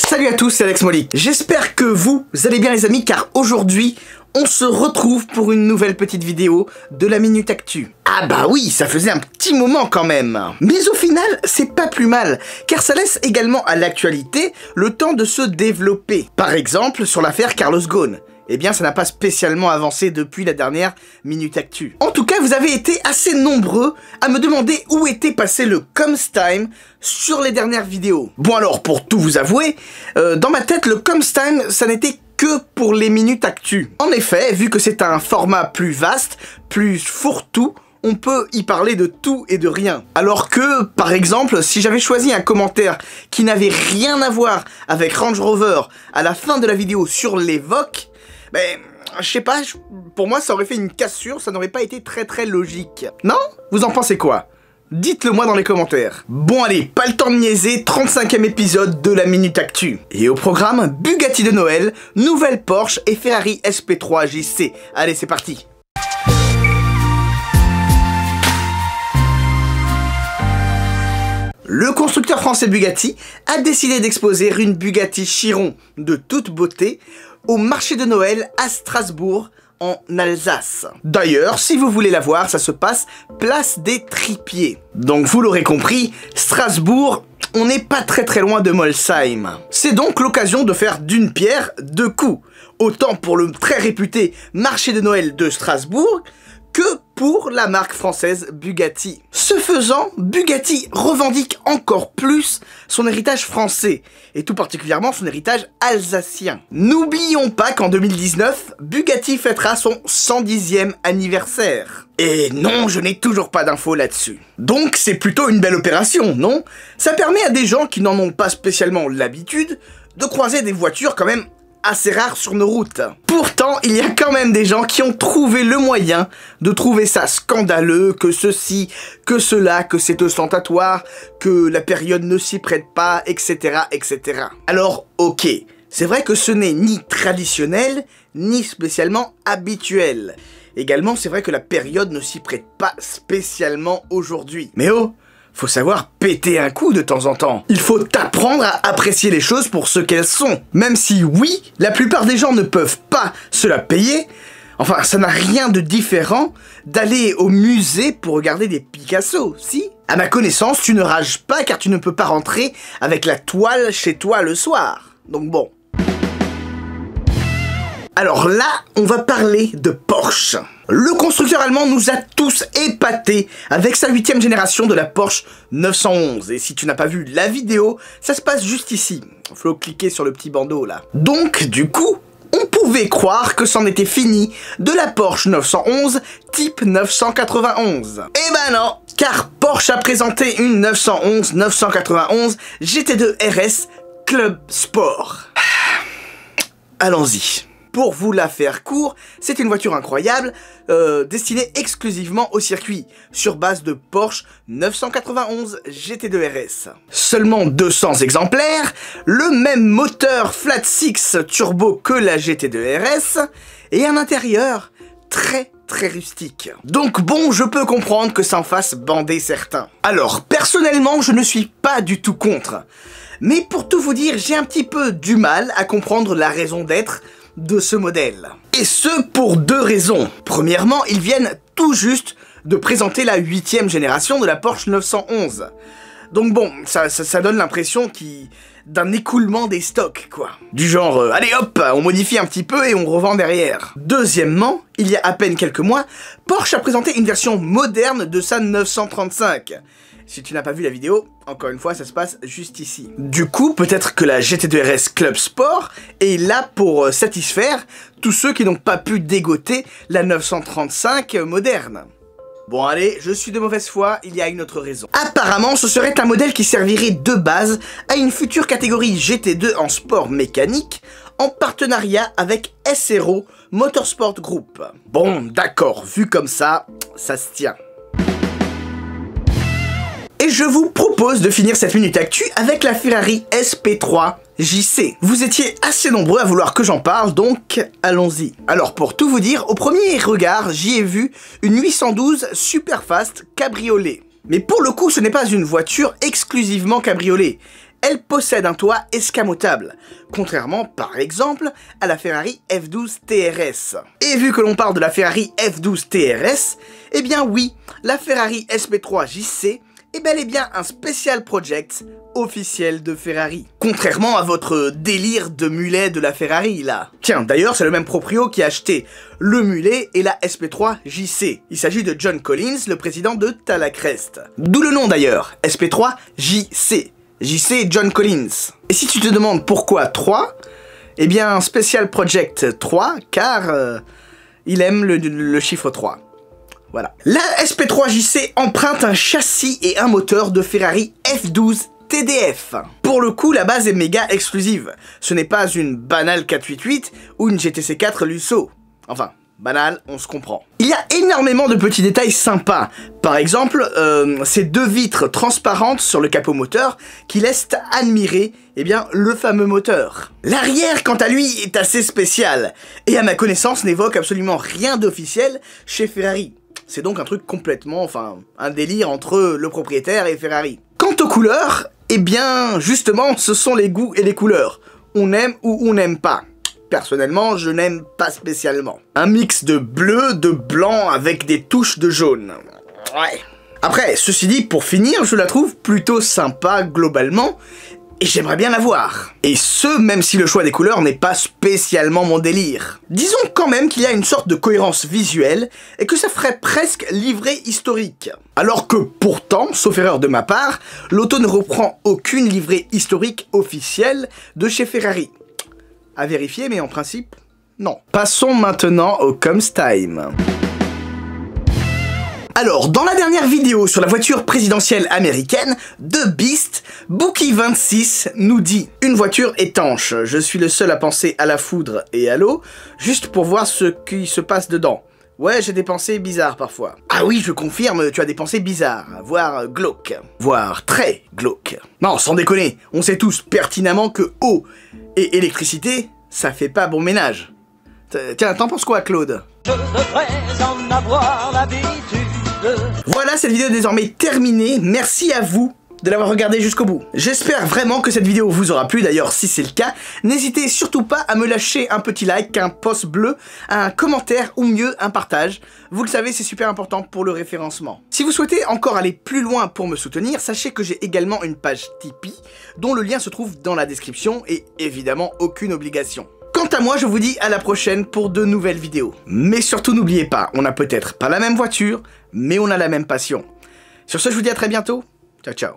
Salut à tous, c'est Alex Molik. J'espère que vous allez bien les amis, car aujourd'hui, on se retrouve pour une nouvelle petite vidéo de la Minute Actu. Ah bah oui, ça faisait un petit moment quand même. Mais au final, c'est pas plus mal, car ça laisse également à l'actualité le temps de se développer. Par exemple, sur l'affaire Carlos Ghosn. Eh bien, ça n'a pas spécialement avancé depuis la dernière Minute Actu. En tout cas, vous avez été assez nombreux à me demander où était passé le Comstime sur les dernières vidéos. Bon alors, pour tout vous avouer, dans ma tête, le Comstime, ça n'était que pour les Minutes Actu. En effet, vu que c'est un format plus vaste, plus fourre-tout, on peut y parler de tout et de rien. Alors que, par exemple, si j'avais choisi un commentaire qui n'avait rien à voir avec Range Rover à la fin de la vidéo sur l'Evoque, ben, je sais pas, pour moi ça aurait fait une cassure, ça n'aurait pas été très logique. Non? Vous en pensez quoi? Dites-le moi dans les commentaires. Bon allez, pas le temps de niaiser, 35e épisode de la Minute Actu. Et au programme, Bugatti de Noël, nouvelle Porsche et Ferrari SP3 JC. Allez, c'est parti. Le constructeur français Bugatti a décidé d'exposer une Bugatti Chiron de toute beauté au marché de Noël à Strasbourg, en Alsace. D'ailleurs, si vous voulez la voir, ça se passe place des Tripiers. Donc vous l'aurez compris, Strasbourg, on n'est pas très loin de Molsheim. C'est donc l'occasion de faire d'une pierre deux coups. Autant pour le très réputé marché de Noël de Strasbourg, que pour la marque française Bugatti. Ce faisant, Bugatti revendique encore plus son héritage français, et tout particulièrement son héritage alsacien. N'oublions pas qu'en 2019, Bugatti fêtera son 110e anniversaire. Et non, je n'ai toujours pas d'infos là-dessus. Donc c'est plutôt une belle opération, non? Ça permet à des gens qui n'en ont pas spécialement l'habitude de croiser des voitures quand même assez rare sur nos routes. Pourtant, il y a quand même des gens qui ont trouvé le moyen de trouver ça scandaleux, que ceci, que cela, que c'est ostentatoire, que la période ne s'y prête pas, etc., etc. Alors, ok, c'est vrai que ce n'est ni traditionnel, ni spécialement habituel. Également, c'est vrai que la période ne s'y prête pas spécialement aujourd'hui. Mais oh, faut savoir péter un coup de temps en temps. Il faut apprendre à apprécier les choses pour ce qu'elles sont. Même si oui, la plupart des gens ne peuvent pas se la payer, enfin ça n'a rien de différent d'aller au musée pour regarder des Picasso, si? À ma connaissance, tu ne rages pas car tu ne peux pas rentrer avec la toile chez toi le soir. Donc bon. Alors là, on va parler de Porsche. Le constructeur allemand nous a tous épatés avec sa 8e génération de la Porsche 911. Et si tu n'as pas vu la vidéo, ça se passe juste ici. Faut cliquer sur le petit bandeau là. Donc du coup, on pouvait croire que c'en était fini de la Porsche 911 type 991. Eh ben non, car Porsche a présenté une 911 GT2 RS Club Sport. Allons-y. Pour vous la faire court, c'est une voiture incroyable, destinée exclusivement au circuit, sur base de Porsche 991 GT2 RS. Seulement 200 exemplaires, le même moteur Flat Six turbo que la GT2 RS, et un intérieur très rustique. Donc bon, je peux comprendre que ça en fasse bander certains. Alors, personnellement, je ne suis pas du tout contre. Mais pour tout vous dire, j'ai un petit peu du mal à comprendre la raison d'être de ce modèle. Et ce pour deux raisons. Premièrement, ils viennent tout juste de présenter la 8e génération de la Porsche 911. Donc bon, ça donne l'impression d'un écoulement des stocks, quoi. Du genre, allez hop, on modifie un petit peu et on revend derrière. Deuxièmement, il y a à peine quelques mois, Porsche a présenté une version moderne de sa 935. Si tu n'as pas vu la vidéo, encore une fois, ça se passe juste ici. Du coup, peut-être que la GT2 RS Club Sport est là pour satisfaire tous ceux qui n'ont pas pu dégoter la 935 moderne. Bon allez, je suis de mauvaise foi, il y a une autre raison. Apparemment, ce serait un modèle qui servirait de base à une future catégorie GT2 en sport mécanique, en partenariat avec SRO Motorsport Group. Bon, d'accord, vu comme ça se tient. Et je vous propose de finir cette Minute Actu avec la Ferrari SP3 JC. Vous étiez assez nombreux à vouloir que j'en parle, donc allons-y. Alors pour tout vous dire, au premier regard, j'y ai vu une 812 Superfast cabriolet. Mais pour le coup, ce n'est pas une voiture exclusivement cabriolet. elle possède un toit escamotable, contrairement par exemple à la Ferrari F12 TRS. Et vu que l'on parle de la Ferrari F12 TRS, eh bien oui, la Ferrari SP3 JC est bel et bien un special project officiel de Ferrari. Contrairement à votre délire de mulet de la Ferrari là. Tiens, d'ailleurs c'est le même proprio qui a acheté le mulet et la SP3 JC. Il s'agit de John Collins, le président de Talacrest. D'où le nom d'ailleurs, SP3 JC. JC John Collins. Et si tu te demandes pourquoi 3, eh bien Special Project 3, car il aime le chiffre 3. Voilà. La SP3JC emprunte un châssis et un moteur de Ferrari F12 TDF. Pour le coup, la base est méga exclusive. Ce n'est pas une banale 488 ou une GTC4 Lusso. Enfin, banal, on se comprend. Il y a énormément de petits détails sympas. Par exemple, ces deux vitres transparentes sur le capot moteur qui laissent admirer, eh bien, le fameux moteur. L'arrière, quant à lui, est assez spécial. Et à ma connaissance, n'évoque absolument rien d'officiel chez Ferrari. C'est donc un truc complètement, enfin, un délire entre le propriétaire et Ferrari. Quant aux couleurs, eh bien, justement, ce sont les goûts et les couleurs. On aime ou on n'aime pas. Personnellement, je n'aime pas spécialement. Un mix de bleu, de blanc avec des touches de jaune. Ouais. Après, ceci dit, pour finir, je la trouve plutôt sympa globalement. Et j'aimerais bien la voir. Et ce, même si le choix des couleurs n'est pas spécialement mon délire. Disons quand même qu'il y a une sorte de cohérence visuelle et que ça ferait presque livrée historique. Alors que pourtant, sauf erreur de ma part, l'auto ne reprend aucune livrée historique officielle de chez Ferrari. À vérifier, mais en principe, non. Passons maintenant au Comes Time. Alors, dans la dernière vidéo sur la voiture présidentielle américaine, The Beast, Bookie26 nous dit « Une voiture étanche, je suis le seul à penser à la foudre et à l'eau, juste pour voir ce qui se passe dedans. Ouais, j'ai des pensées bizarres parfois. » Ah oui, je confirme, tu as des pensées bizarres, voire glauques, voire très glauques. Non, sans déconner, on sait tous pertinemment que eau et électricité, ça fait pas bon ménage. Tiens, t'en penses quoi, Claude? Je devrais en avoir l'habitude. Voilà, cette vidéo est désormais terminée. Merci à vous de l'avoir regardé jusqu'au bout. J'espère vraiment que cette vidéo vous aura plu. D'ailleurs, si c'est le cas, n'hésitez surtout pas à me lâcher un petit like, un pouce bleu, un commentaire ou mieux un partage. Vous le savez, c'est super important pour le référencement. Si vous souhaitez encore aller plus loin pour me soutenir, sachez que j'ai également une page Tipeee dont le lien se trouve dans la description et évidemment aucune obligation. Quant à moi, je vous dis à la prochaine pour de nouvelles vidéos. Mais surtout, n'oubliez pas, on n'a peut-être pas la même voiture, mais on a la même passion. Sur ce, je vous dis à très bientôt. Ciao, ciao.